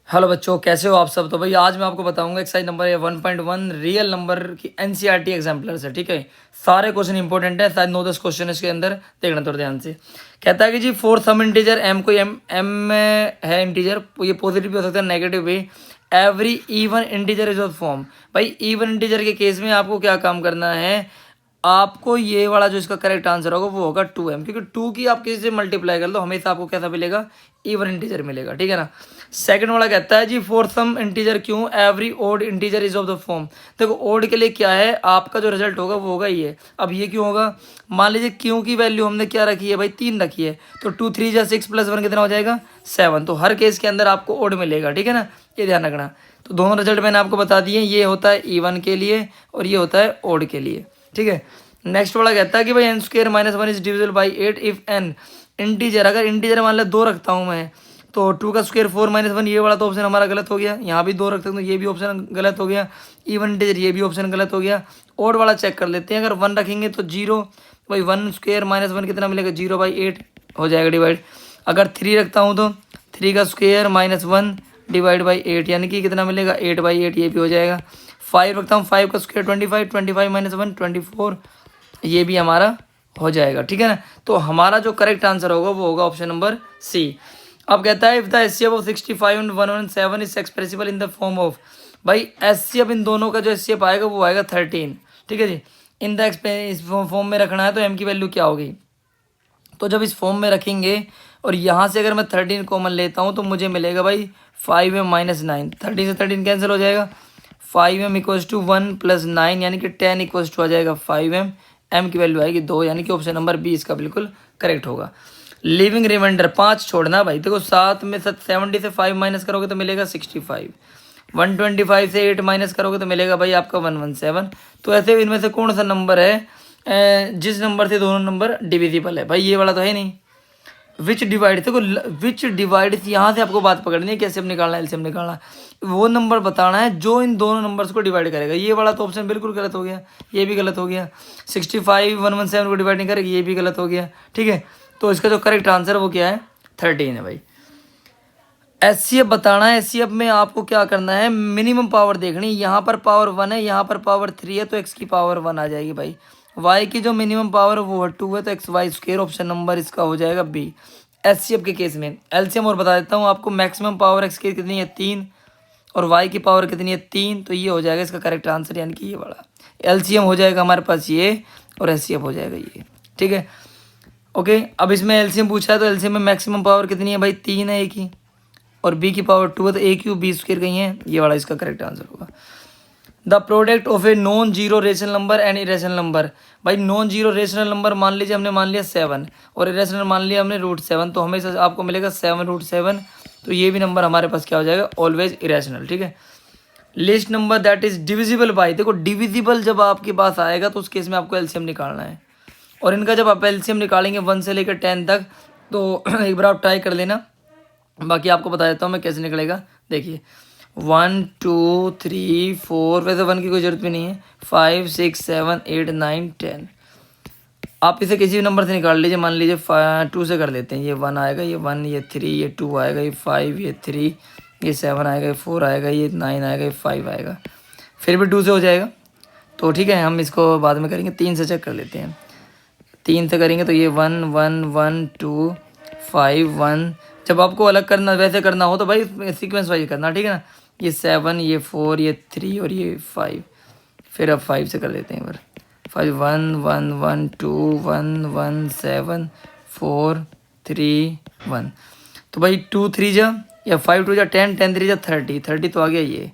Hello बच्चों, कैसे हो आप सब। तो भाई आज मैं आपको बताऊंगा एक्सरसाइज नंबर 1.1 रियल नंबर की एनसीईआरटी एग्जाम्पलर से। ठीक है, सारे क्वेश्चन इंपॉर्टेंट है, शायद 9-10 क्वेश्चन इसके अंदर, देखना थोड़ा ध्यान से। कहता है कि जी फोर सम इंटीजर एम कोई एम में है इंटीजर, ये पॉजिटिव भी हो सकता है नेगेटिव भी। Every even integer is of form. भाई इवन इंटीजर के केस में आपको क्या काम करना है, आपको ये वाला जो इसका करेक्ट आंसर होगा वो होगा 2m, क्योंकि 2 की आप किसी से मल्टीप्लाई कर लो हमेशा आपको कैसा मिलेगा, इवन इंटीजर मिलेगा। ठीक है ना। सेकंड वाला कहता है जी for some integer q every odd integer is of the form. देखो ओड के लिए क्या है, आपका जो रिजल्ट होगा वो होगा ये। अब ये क्यों होगा, मान लीजिए क्यों की वैल्यू हमने क्या रखी है भाई, 3 रखी है, तो 2 3 जा 6 + 1 कितना हो जाएगा 7। तो हर केस के अंदर आपको ओड मिलेगा। ठीक है ना, ये ध्यान रखना। तो दोनों रिजल्ट मैंने आपको बता दिए, ये होता है इवन के लिए और ये होता है ओड के लिए। ठीक है। नेक्स्ट वाला कहता है कि भाई n² - 1 is divisible by 8 if n integer, अगर इंटीजर मान लो 2 रखता हूँ मैं, तो 2 का स्क्वायर 4 - 1, ये वाला तो ऑप्शन हमारा गलत हो गया। यहाँ भी 2 रखते हैं तो ये भी ऑप्शन गलत हो गया। इवन इंटीजर ये भी ऑप्शन गलत हो गया। ओड वाला चेक कर लेते हैं, अगर 1 रखेंगे तो 0, भाई 1² - 1 कितना मिलेगा 0/8 हो जाएगा डिवाइड। अगर 3 रखता हूँ तो 3 का स्क्वायर - 1 डिवाइड बाई 8 यानी कि कितना मिलेगा 8/8, ये भी हो जाएगा। 5 रखता हूँ, 5 का स्क्वायर 25, 25 - 1 24, ये भी हमारा हो जाएगा। ठीक है ना। तो हमारा जो करेक्ट आंसर होगा वो होगा ऑप्शन नंबर सी। अब कहता है if the HCF of 65 and 117 is expressible in the form of, भाई एचसीएफ इन दोनों का जो एचसीएफ आएगा वो आएगा 13। ठीक है जी। इन द इस फॉर्म में रखना है तो एम की वैल्यू क्या होगी, तो जब इस फॉर्म में रखेंगे और यहाँ से अगर मैं 13 कॉमन लेता हूँ तो मुझे मिलेगा भाई 5m - 9, 13 से 13 कैंसिल हो जाएगा। 5m = 1 + 9 यानी कि 10 = आ जाएगा 5m। m की वैल्यू आएगी 2, यानी कि ऑप्शन नंबर बी इसका बिल्कुल करेक्ट होगा। लिविंग रिमाइंडर 5 छोड़ना भाई। देखो 7 में 70 से 5 माइनस करोगे तो मिलेगा 65, 125 से 8 माइनस करोगे तो मिलेगा भाई आपका 117। तो ऐसे इनमें से कौन सा नंबर है जिस नंबर से दोनों नंबर डिविजिबल है, भाई ये वाला तो है नहीं। विच डिवाइड, देखो विच डिवाइड, यहाँ से आपको बात पकड़नी है कैसे निकालना है, एलसीएम निकालना है, वो नंबर बताना है जो इन दोनों नंबर्स को डिवाइड करेगा। ये वाला तो ऑप्शन बिल्कुल गलत हो गया, ये भी गलत हो गया। 65 117 को डिवाइड नहीं करेगा, ये भी गलत हो गया। ठीक है। तो इसका जो करेक्ट आंसर है वो क्या है 13 है भाई। एचसीएफ बताना है। एचसीएफ में आपको क्या करना है, मिनिमम पावर देखनी। यहाँ पर पावर 1 है, यहाँ पर पावर 3 है, तो एक्स की पावर 1 आ जाएगी भाई। वाई की जो मिनिमम पावर है वो 2 है, तो XY²। ऑप्शन नंबर इसका हो जाएगा बी एचसीएफ के केस में। एलसीएम और बता देता हूँ आपको, मैक्सिमम पावर एक्स की कितनी है 3 और वाई की पावर कितनी है 3, तो ये हो जाएगा इसका करेक्ट आंसर, यानी कि ये वाला एलसीएम हो जाएगा हमारे पास ये, और एचसीएफ हो जाएगा ये। ठीक है, ओके। अब इसमें एलसीएम पूछा है तो एलसीएम में मैक्सिमम पावर कितनी है भाई 3 है, एक ही, और बी की पावर 2 है, तो A³ B² कहीं है, ये वाला इसका करेक्ट आंसर होगा। The product of a non zero rational number and irrational number, भाई नॉन जीरो रेशनल नंबर मान लीजिए हमने मान लिया 7 और इरेशनल मान लिया हमने √7, तो हमेशा आपको मिलेगा 7√7। तो ये भी नंबर हमारे पास क्या हो जाएगा, ऑलवेज इरेशनल। ठीक है। List number that is divisible by, देखो डिविजिबल जब आपके पास आएगा तो उस केस में आपको एलसीएम निकालना है, और इनका जब आप एलसीएम निकालेंगे 1 से लेकर 10 तक, तो एक बार आप ट्राई कर लेना, बाकी आपको बता देता हूँ मैं कैसे निकलेगा। देखिए 1 2 3 4, वैसे 1 की कोई ज़रूरत भी नहीं है, 5 6 7 8 9 10। आप इसे किसी भी नंबर से निकाल लीजिए, मान लीजिए 2 से कर लेते हैं। ये 1 आएगा, ये 1, ये 3, ये 2 आएगा, ये 5, ये 3, ये 7 आएगा, ये 4 आएगा, ये 9 आएगा, ये 5 आएगा, फिर भी 2 से हो जाएगा। तो ठीक है, हम इसको बाद में करेंगे। 3 से चेक कर लेते हैं। 3 से करेंगे तो ये 1 1 1 2 5 1। जब आपको अलग करना वैसे करना हो तो भाई सीक्वेंस वाइज करना। ठीक है ना। ये 7, ये 4, ये 3 और ये 5, फिर अब 5 से कर लेते हैं। 5 1 1 1 2 1 1 7 4 3 1। तो भाई 2 3 जा या 5 2 जा 10, 10 3 जा 30, 30 तो आ गया ये।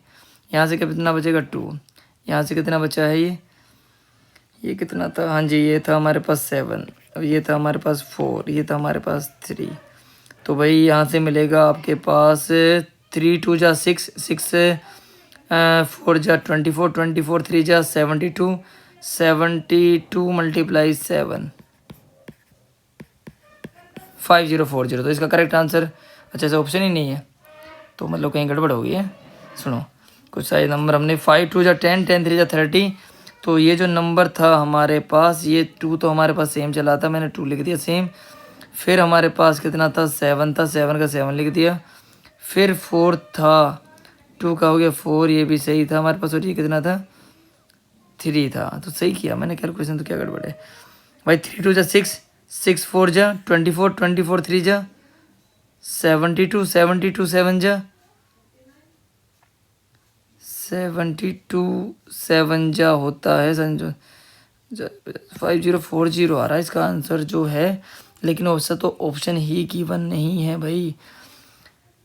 यहाँ से कितना बचेगा 2, यहाँ से कितना बचा है ये कितना था, हाँ जी ये था हमारे पास 7, अब ये था हमारे पास 4, ये था हमारे पास 3। तो भाई यहाँ से मिलेगा आपके पास 3 2 जा 6, 6 4 जा 24, 24 3 जा 72, 72 × 7 5040। तो इसका करेक्ट आंसर, अच्छा ऐसा ऑप्शन ही नहीं है तो मतलब कहीं गड़बड़ हो गई है। सुनो, कुछ सारे नंबर हमने 5 2 जा 10, 10 3 जा 30। तो ये जो नंबर था हमारे पास, ये 2 तो हमारे पास सेम चला था, मैंने 2 लिख दिया सेम। फिर हमारे पास कितना था 7 था, 7 का 7 लिख दिया। फिर 4 था, 2 का हो गया 4, ये भी सही था हमारे पास, और ये कितना था 3 था, तो सही किया मैंने कैलकुलेशन, तो क्या गड़बड़ है भाई। 3 2 जा 6, 6 4 जा 24, 24 3 जा 72, 72 7 जा 72 7 जा होता है संजो 5040 आ रहा है इसका आंसर जो है, लेकिन वैसे तो ऑप्शन ही गिवन नहीं है भाई।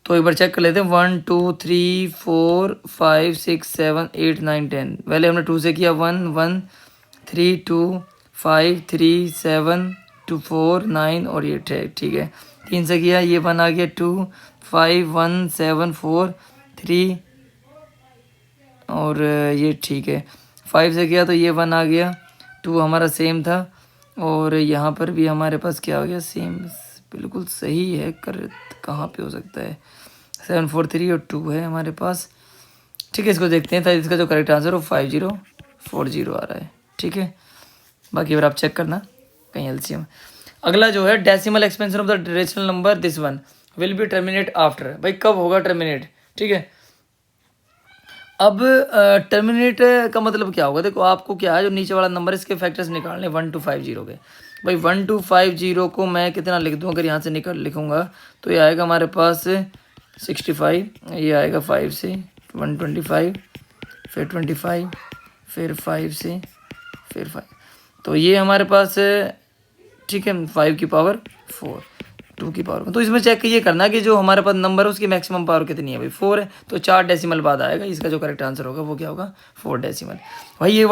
तो एक बार चेक कर लेते हैं, 1 2 3 4 5 6 7 8 9 10। पहले हमने 2 से किया 1 1 3 2 5 3 7 2 4 9 और ये ठीक है। 3 से किया ये 1 आ गया 2 5 1 7 4 3 और ये ठीक है। 5 से किया तो ये 1 आ गया, 2 हमारा सेम था, और यहाँ पर भी हमारे पास क्या हो गया सेम, बिल्कुल सही है। कर कहाँ पे हो सकता है, 7 4 3 और 2 है हमारे पास। ठीक है, इसको देखते हैं, तो इसका जो करेक्ट आंसर वो 5040 आ रहा है। ठीक है, बाकी अगर आप चेक करना कहीं एलसीएम। अगला जो है decimal expansion of the rational number this one will be terminate after. भाई कब होगा टर्मिनेट, ठीक है। अब टर्मिनेट का मतलब क्या होगा, देखो आपको क्या है, जो नीचे वाला नंबर इसके फैक्टर्स निकालने 1 2 5 0 के। भाई 1 2 5 0 को मैं कितना लिख दूँ, अगर यहाँ से लिखूँगा तो ये आएगा हमारे पास 65, ये आएगा 5 से 125, फिर 25, फिर 5 से फिर 5, तो ये हमारे पास ठीक है 5 की पावर 4, 2 की पावर। तो इसमें चेक ये करना कि जो हमारे पास नंबर है उसकी मैक्सिमम पावर कितनी है। भाई 4 है तो 4 डेसिमल बाद आएगा, इसका जो करेक्ट आंसर होगा वो क्या होगा 4 डेसिमल। भाई ये